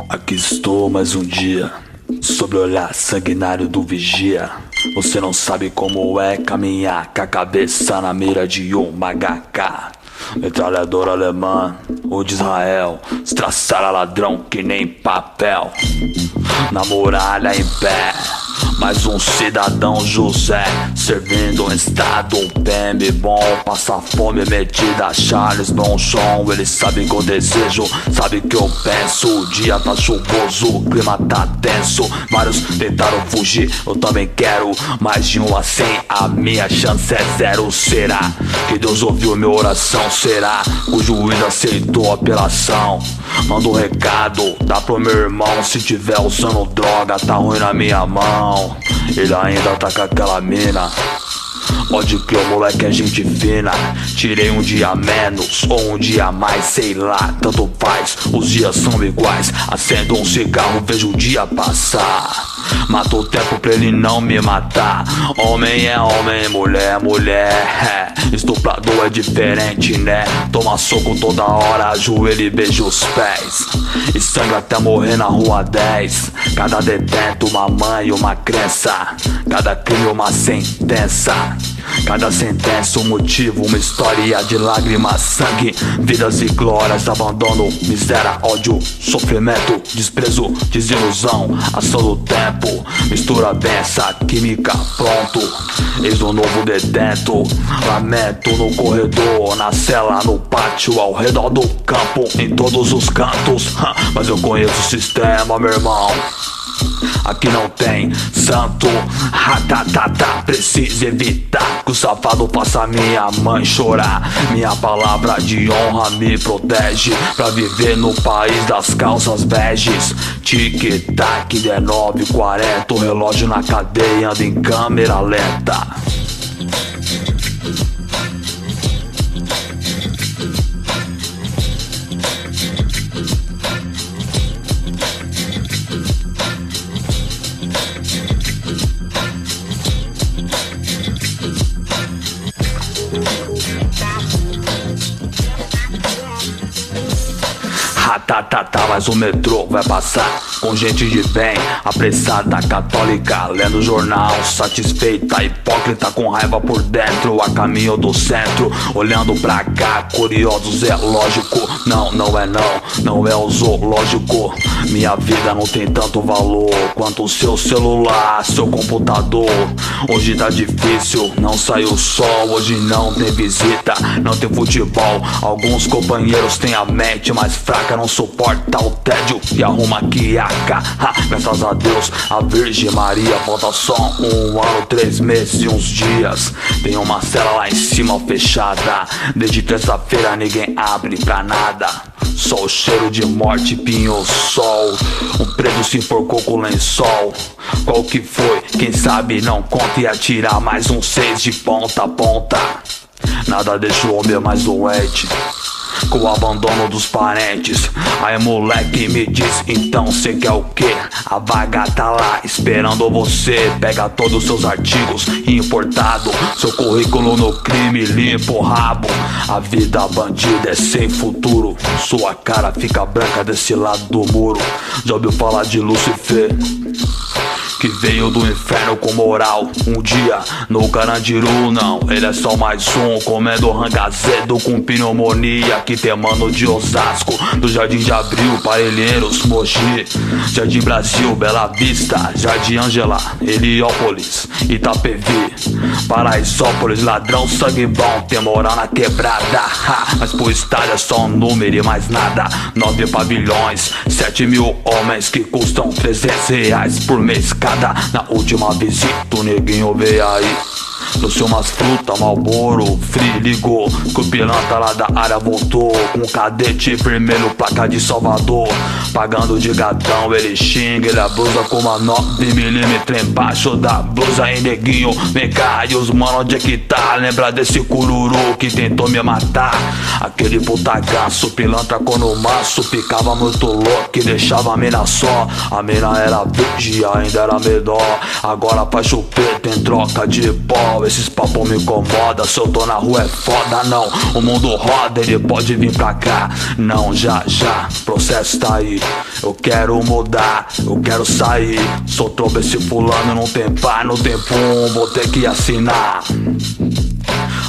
Aqui estou mais um dia, sob o olhar sanguinário do vigia. Você não sabe como é caminhar com a cabeça na mira de uma HK. Metralhador alemã, ou de Israel, estraçalha ladrão que nem papel. Na muralha em pé, mais um cidadão José, servindo um estado, um PM bom, passa fome metida Charles Bronson. Ele sabe que eu desejo, sabe que eu penso. O dia tá chuvoso, o clima tá tenso. Vários tentaram fugir, eu também quero. Mais de um a 100, a minha chance é zero. Será que Deus ouviu minha oração? Será que o juiz aceitou a apelação? Manda um recado, dá pro meu irmão. Se tiver usando droga, tá ruim na minha mão. Ele ainda tá com aquela mina. Pode que o moleque é gente fina. Tirei um dia a menos ou um dia a mais, sei lá, tanto faz, os dias são iguais. Acendo um cigarro, vejo o dia passar. Mato o tempo pra ele não me matar. Homem é homem, mulher é mulher. Estuprador é diferente, né? Toma soco toda hora, ajoelha e beija os pés. E sangra até morrer na rua 10. Cada detento uma mãe, uma crença. Cada crime uma sentença. Cada sentença um motivo, uma história de lágrimas, sangue, vidas e glórias, abandono, miséria, ódio, sofrimento, desprezo, desilusão, ação do tempo. Mistura bem essa química, pronto. Eis um novo detento, lamento no corredor, na cela, no pátio, ao redor do campo, em todos os cantos. Mas eu conheço o sistema, meu irmão. Aqui não tem santo, ratatata, preciso evitar que o safado faça minha mãe chorar. Minha palavra de honra me protege pra viver no país das calças beges. Tic-tac, 19h40, o relógio na cadeia anda em câmera lenta. Ratatata, mas o metrô vai passar com gente de bem, apressada, católica, lendo jornal, satisfeita, hipócrita, com raiva por dentro, a caminho do centro, olhando pra cá, curiosos, é lógico. Não, não é não, não é o zoológico. Minha vida não tem tanto valor quanto o seu celular, seu computador. Hoje tá difícil, não sai o sol, hoje não tem visita, não tem futebol. Alguns companheiros têm a mente mais fraca, não suporta o tédio e arruma quiaca. Graças a Deus, a Virgem Maria, falta só 1 ano, 3 meses e uns dias. Tem uma cela lá em cima fechada, desde terça-feira ninguém abre pra nada. Só o cheiro de morte, pinho sol. Um preso se enforcou com lençol. Qual que foi? Quem sabe não conta e atirar mais um 6 de ponta a ponta. Nada deixa o homem mais doente com o abandono dos parentes. Aí moleque me diz, então cê quer o quê? A vaga tá lá esperando você. Pega todos os seus artigos importado, seu currículo no crime, limpa o rabo. A vida bandida é sem futuro, sua cara fica branca desse lado do muro. Já ouviu falar de Lucifer? Que veio do inferno com moral. Um dia no Carandiru, não, ele é só mais um, comendo rangazedo com pneumonia. Que tem mano de Osasco, do Jardim de Abril, Parelheiros, Mogi, Jardim Brasil, Bela Vista, Jardim Angela, Heliópolis, Itapevi, Paraisópolis. Ladrão, sangue bom, tem moral na quebrada. Mas pro estádio é só um número e mais nada. 9 pavilhões, 7.000 homens que custam R$300 por mês cada. Na última visita o neguinho veio aí, trouxe umas frutas, Marlboro, Free, ligou que o pilantra lá da área voltou com um cadete vermelho, placa de Salvador. Pagando de gatão, ele xinga, ele abusa com uma 9mm embaixo da blusa. E neguinho, vem cá, e os mano, onde é que tá? Lembra desse cururu que tentou me matar? Aquele puta ganso, pilantra quando o maço ficava muito louco e deixava a mina só. A mina era virgem, ainda era menor, agora faz chupeta em troca de pó. mal, esses papos me incomoda. Se eu tô na rua é foda, não. O mundo roda, ele pode vir pra cá. Não, já, o processo tá aí. Eu quero mudar, eu quero sair. Sou tropa esse fulano, não tem pai, não tem pum. Vou ter que assinar.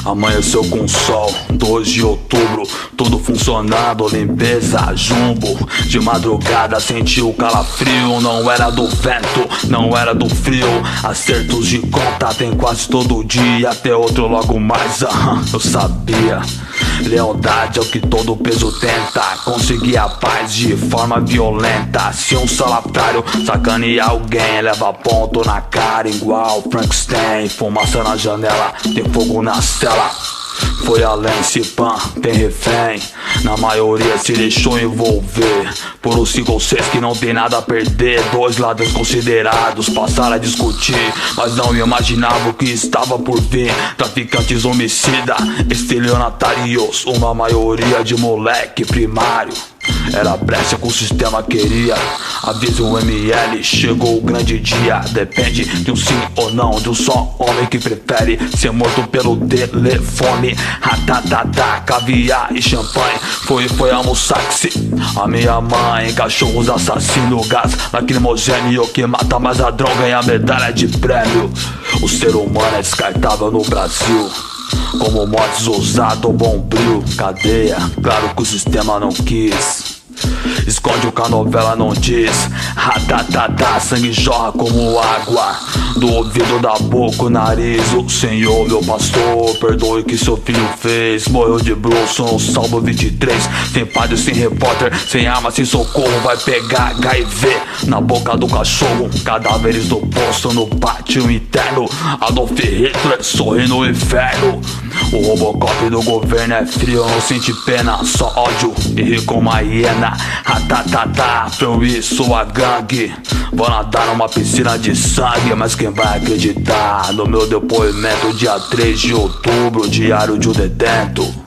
Amanheceu com sol, 2 de outubro, tudo funcionando, limpeza, jumbo. De madrugada senti o calafrio, não era do vento, não era do frio. Acertos de conta tem quase todo dia, até outro logo mais, eu sabia. Lealdade é o que todo peso tenta, conseguir a paz de forma violenta. Se um salafrário sacanear alguém, leva ponto na cara igual Frankenstein. Fumaça na janela, tem fogo na cela. Foi além, se pã, tem refém. Na maioria se deixou envolver por os 5 ou 6 que não tem nada a perder. 2 lados considerados passaram a discutir, mas não imaginavam o que estava por vir. Traficantes homicida, estelionatários, uma maioria de moleque primário. Era brecha que o sistema queria. Avisa o ML, chegou o grande dia. Depende de um sim ou não, de um só homem que prefere ser morto pelo telefone. Ratatatá, caviar e champanhe. Foi almoçar que se a minha mãe. Cachorros assassinos, gás lacrimogênio que mata mais ladrão, ganha medalha de prêmio. O ser humano é descartável no Brasil, como mortes ousado ou bombril. Cadeia, claro que o sistema não quis. Esconde o que a novela não diz. Ratatatá, sangue jorra como água do ouvido, da boca, o nariz. O Senhor, meu pastor, perdoe o que seu filho fez. Morreu de bruxo no Salmo 23. Sem padre, sem repórter, sem arma, sem socorro. Vai pegar HIV na boca do cachorro. Cadáveres do poço no pátio interno. Adolf Hitler sorri no inferno. O Robocop do governo é frio, não sente pena, só ódio e ri com uma hiena. Ratatatá, eu e sua gangue vou nadar numa piscina de sangue. Mas quem vai acreditar no meu depoimento? Dia 3 de outubro, diário de um detento.